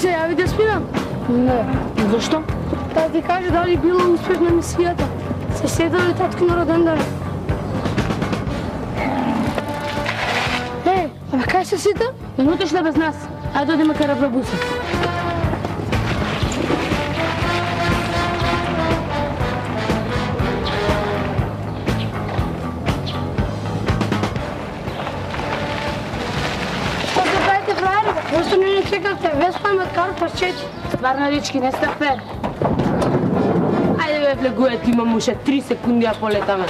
се јави да спирам? Не. Зашто? Да ти каже дали била успешна мисијата. Се седали татко на роден ден. Абе, кај се сите? Не отишле без нас. Ајде одиме кај Рабрабуса. Што се правите, фраери? Зашто не ни чекавте? Веспа има кар парчети. Стварно, дечки, не сте фер. Ајде бе, влегуете, имам уште 3 секунди, а полетаме.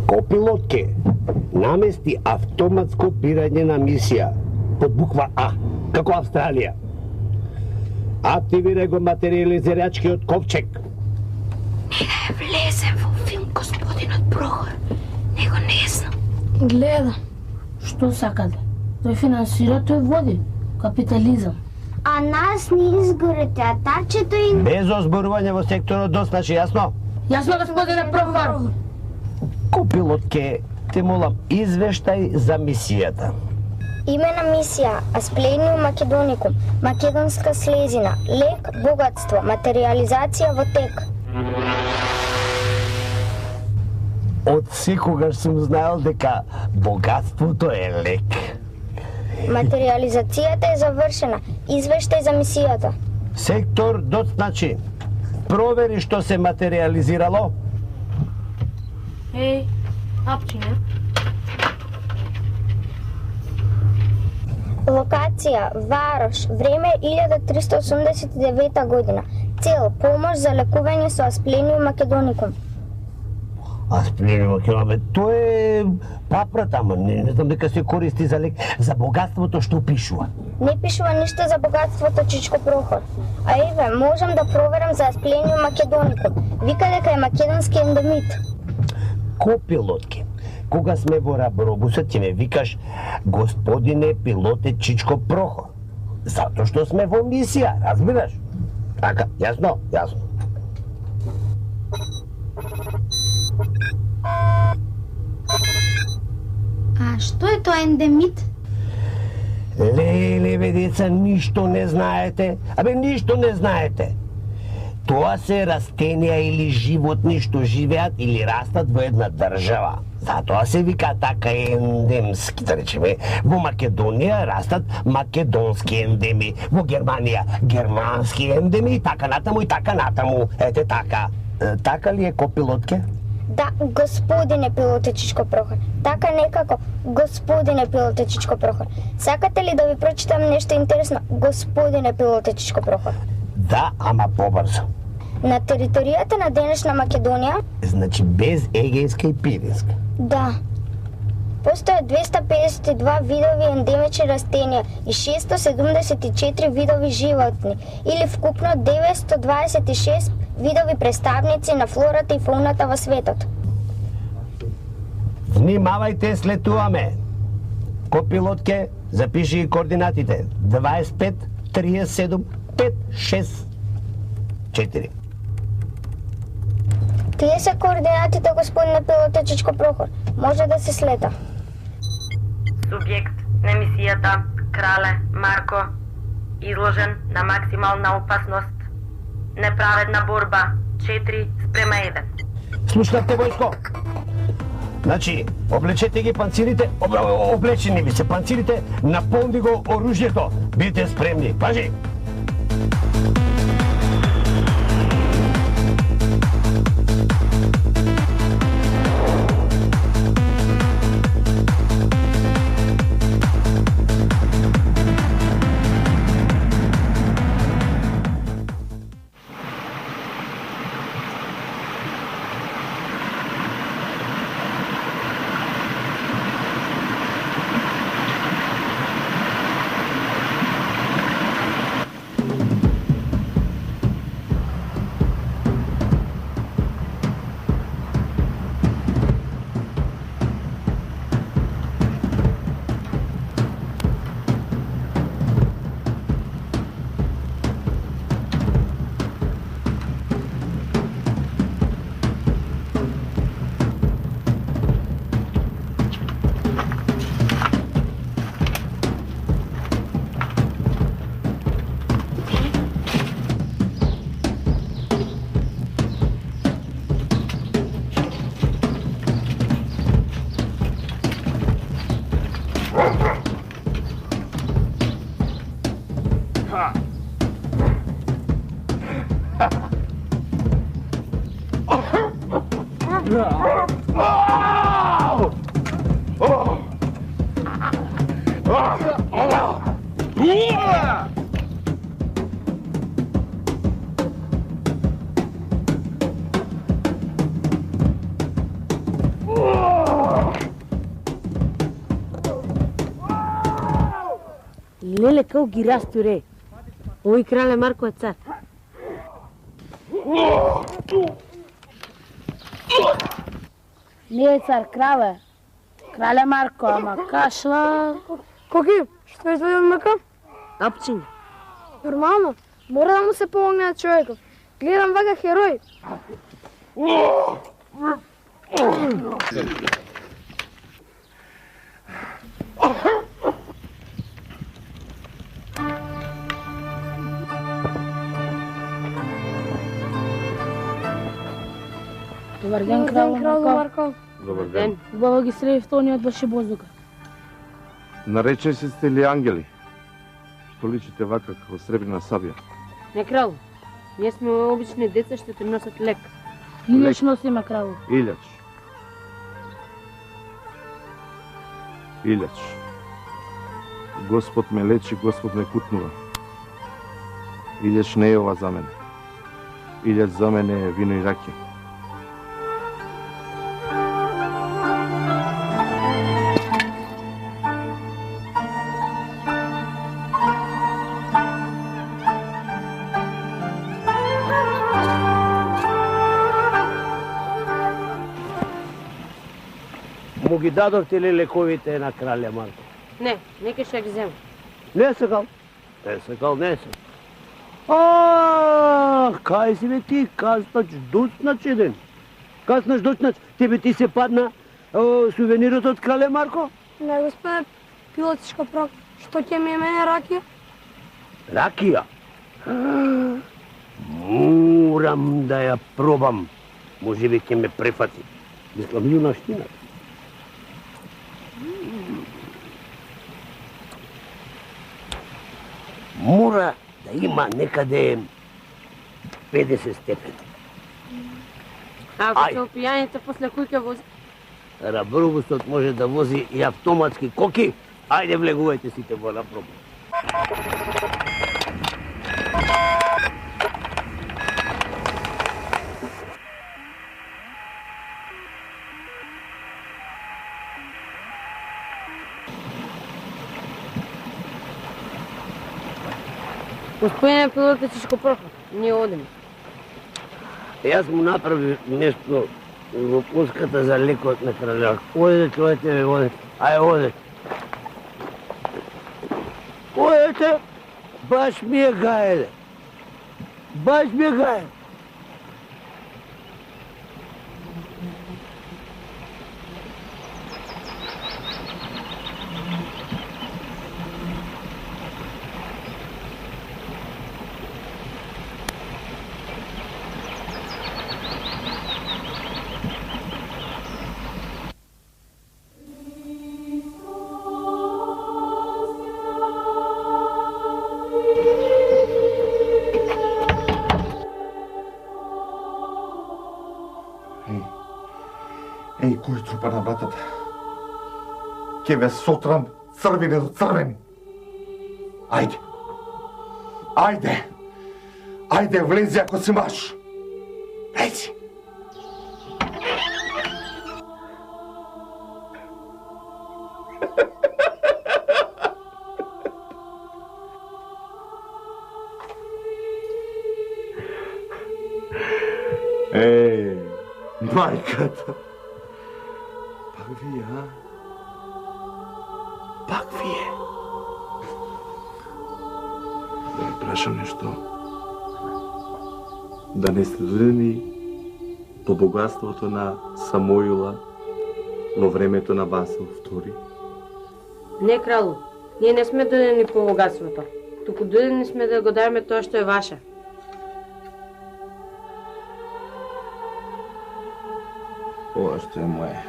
Копилотке намести автоматско бирање на мисија под буква А, како Австралија. Активирај го материализирачкиот ковчег. Не да е влезен во филм господинот Прохор. Него не знам. Гледа. Што сакате? Тој финансира, тој води. Капитализам. А нас ни изгорите, а тачето и... Без озборување во секторот достачи, јасно? Јасно, господине Прохор. Копилотке, те молам извештај за мисијата. Име на мисија, Асплениум Македоникум, македонска слезина, лек, богатство, материализација во тек. Од секогаш сум знаел дека богатството е лек. Материализацијата е завршена, извештај за мисијата. Сектор доцначи. Провери што се материализирало. Еј, апчине. Локација, Варош, време 1389 година. Цел, помош за лекување со Асплениум Македоникум. Асплениум Македоникум, тоа е папрата, ама не знам дека се користи за лек, за богатството што пишува. Не пишува ништо за богатството Чичко Прохор. А еве, можам да проверам за Асплениум Македоникум. Вика дека е македонски ендемит. Копилотке, кога сме во Рабробусот, ќе ме викаш господине пилоте Чичко Прохор. Затоа што сме во мисија, разбираш? Така, јасно? Јасно. А што е тоа ендемит? Леле, бе, деца, ништо не знаете. Абе, ништо не знаете. Тоа се растенија или животни што живеат или растат во една држава. Затоа се вика така ендемски, да речеме. Во Македонија растат македонски ендеми, во Германија германски ендеми, така натаму и така натаму. Ете така. Така ли е, копилотке? Да, господине пилоте Чичко Прохор. Така некако, господине пилоте Чичко Прохор. Сакате ли да ви прочитам нешто интересно, господине пилоте Чичко Прохор? Да, ама побрзо. На територијата на денешна Македонија, Значи без Егејска и Пиринска. да, постојат 252 видови ендемични растенија и 674 видови животни, или вкупно 926 видови представници на флората и фауната во светот. Внимавајте, слетуваме. Копилотке, запиши и координатите. 25, 37, 5, 6, 4. Тие се координатите, господине пилоте Чичко Прохор. Може да се слета. Субјект на мисијата Крале Марко, изложен на максимална опасност. Неправедна борба 4:1. Слушнавте, војско? Значи, облечете ги панцирите, облечени ви се панцирите, наполни го оружјето. Бидете спремни. Пажи! Леле, као ги растуре. Овој крале Марко е цар. Не е цар, крале. Крале Марко, ама кашла... Коки, што е твојот мака? Апчиња. Нормално. Мора да му се помогне на човекот. Гледам вака херој. Добар ден, крал Марко. Добар ден. Убаво ги среди тониот врши воздуха. Наречени се сте ли ангели? Што личите вака како сребрена сабја? Не, крал. Ние сме обични деца што ти носат лек. Илјач носиме, крал. Илјач. Илјач. Господ ме лечи, Господ ме кутнува. Илјач не е ова за мене. Илјач за мене е вино и ракија. Му ги дадовте ли лековите на крале Марко? Не, нека ќе ги земам. Не сакал. Не сакал, не сакал. Кај си бе ти, каснач, дуцнач еден. Каснач, дуцнач, тебе ти се падна сувенирот од крале Марко? Не, господе пилотичка прак, што ќе ми е мене ракија? Ракија? Морам да ја пробам. Може би ќе ме префати. Мислам јунаштина. Мора да има некаде 50 степени. Ако се опијаните, после кој ќе вози? Рабробусот може да вози и автоматски коки. Ајде, влегувајте сите во на пробу. Господине пилотичко проход, ние одиме. Јас му направи нешто во пуската за лекот на кралјак. Одете, одете, одете. Ајде, одете. Одете, баш ми е гајде. Баш ми е гајде. Еј, кој трупа на вратата? Ке ве сотрам црвени до црвени. Ајде. Ајде. Ајде, влези ако си маш. Влези. Еј, мајката. Пак вие, а? Пак вие. Да ви прашам нешто. Да не сте додени по богатството на Самојула во времето на Васил II? Не, кралу, ние не сме додени по богатството. Туку додени сме да го дадеме тоа што е ваше. Ова што е мое.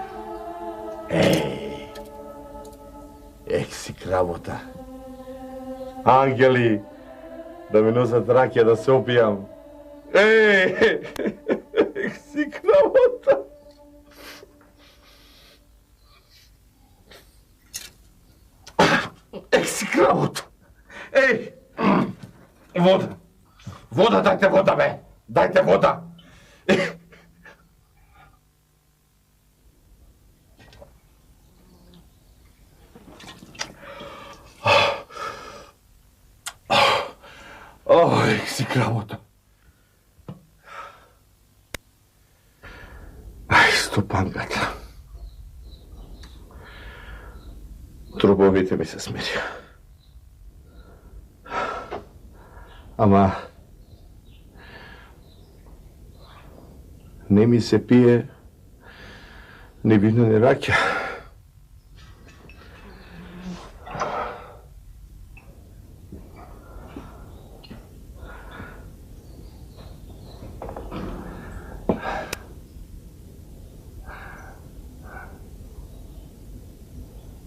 Ех си кравота. Ангели, да ми носат ракија да се опијам. Ех си кравота. си кравото! Ей! Вода! Вода, дайте вода, бе! Дайте вода! Ой, си кравото! Ай, стопанката! Трубовите ми се смирия. Ама не ми се пие ни вино, ни ракия.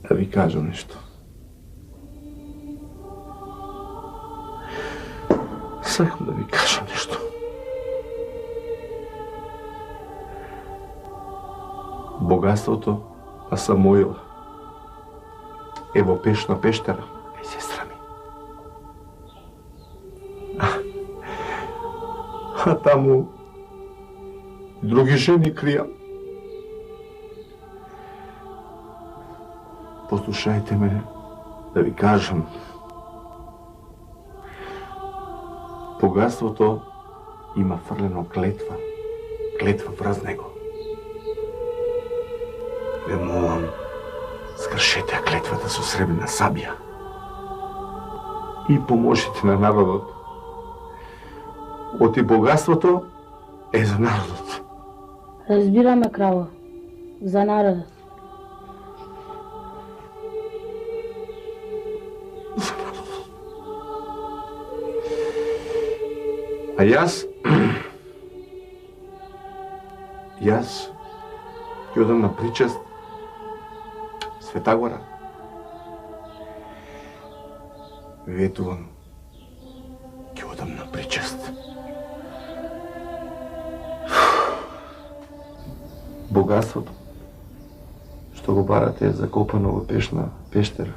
Да ви кажа нещо. Сакам да ви кажа нещо. Богатството на Самуила е во пешна пештера, сестра ми. А таму други жени кријам. Послушајте ме да ви кажам. Богатството има фрлено клетва. Клетва врз него. Ве молам, скршете ја клетвата со сребрена сабија. И поможете на народот. Оти богатството е за народот. Разбираме, крало. За народот. А јас ќе одам на причест Света Гора. Ветувам, ќе одам на причест. Богатството што го барате е закопано во пешна пештера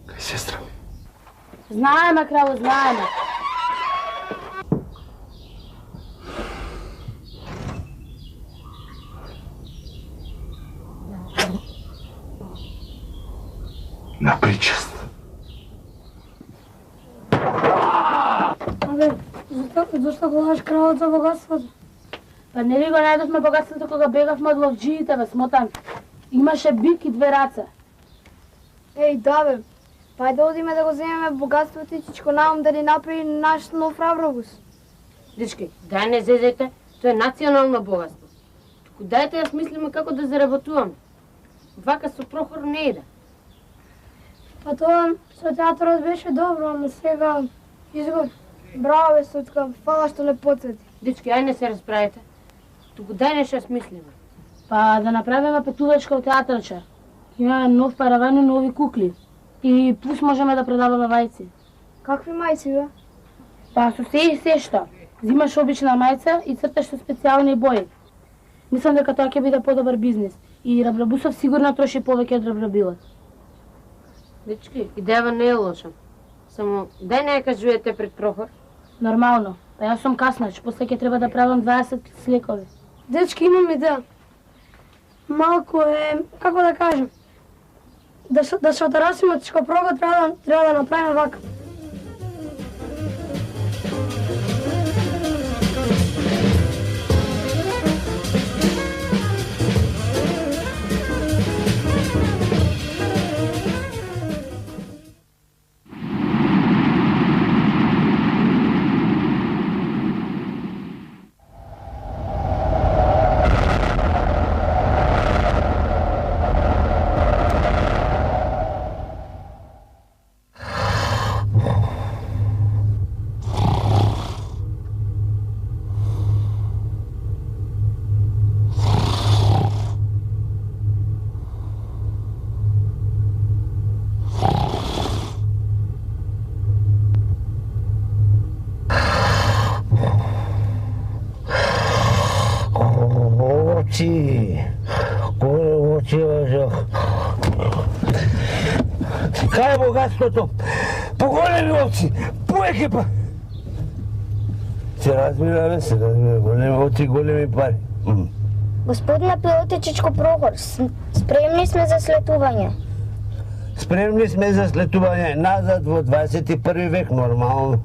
кај сестра ми. Знаеме, крало, знаеме. На причест. Абе, зашто го лаш кралот за богатството? Па нели го најдовме богатството кога бегавме од ловджиите, бе, смотан. Имаше бик и две раца. Еј, да бе, пај да одиме да го земеме богатството и чичко наум да ни направи наш нов автобус. Дечки, дај не зезете, тоа е национално богатство. Туку дајте да смислиме како да заработуваме. Вака со Прохор не иде. Па тоа со театрот беше добро, ама сега изгод. Браво бе, Сутка, фала што не потсети. Дечки, ај не се расправите. Туку дај нешто смислиме. Па да направиме петувачка од театарче. Имаме нов параван и нови кукли. И плюс можеме да продаваме мајци. Какви мајци бе? Па со се и се што. Зимаш обична мајца и црташ со специјални бои. Мислам дека тоа ќе биде подобар бизнис. И Рабрабусов сигурно троши повеќе од Рабрабилот. Дечки, идејава не е лоша. Само, дај не ја кажувате пред Прохор. Нормално. Па јас сум каснач, после ќе треба да правам 20 сликови. Дечки, имам идеја. Малку е, како да кажем, да се отерасиме од Чкопрого треба да направиме вака. богатството. Поголеми овци, поекипа. Се разбира, големи овци, големи пари. Господина пилотичичко Прохор, спремни сме за слетување. Спремни сме за слетување назад во 21 век, нормално.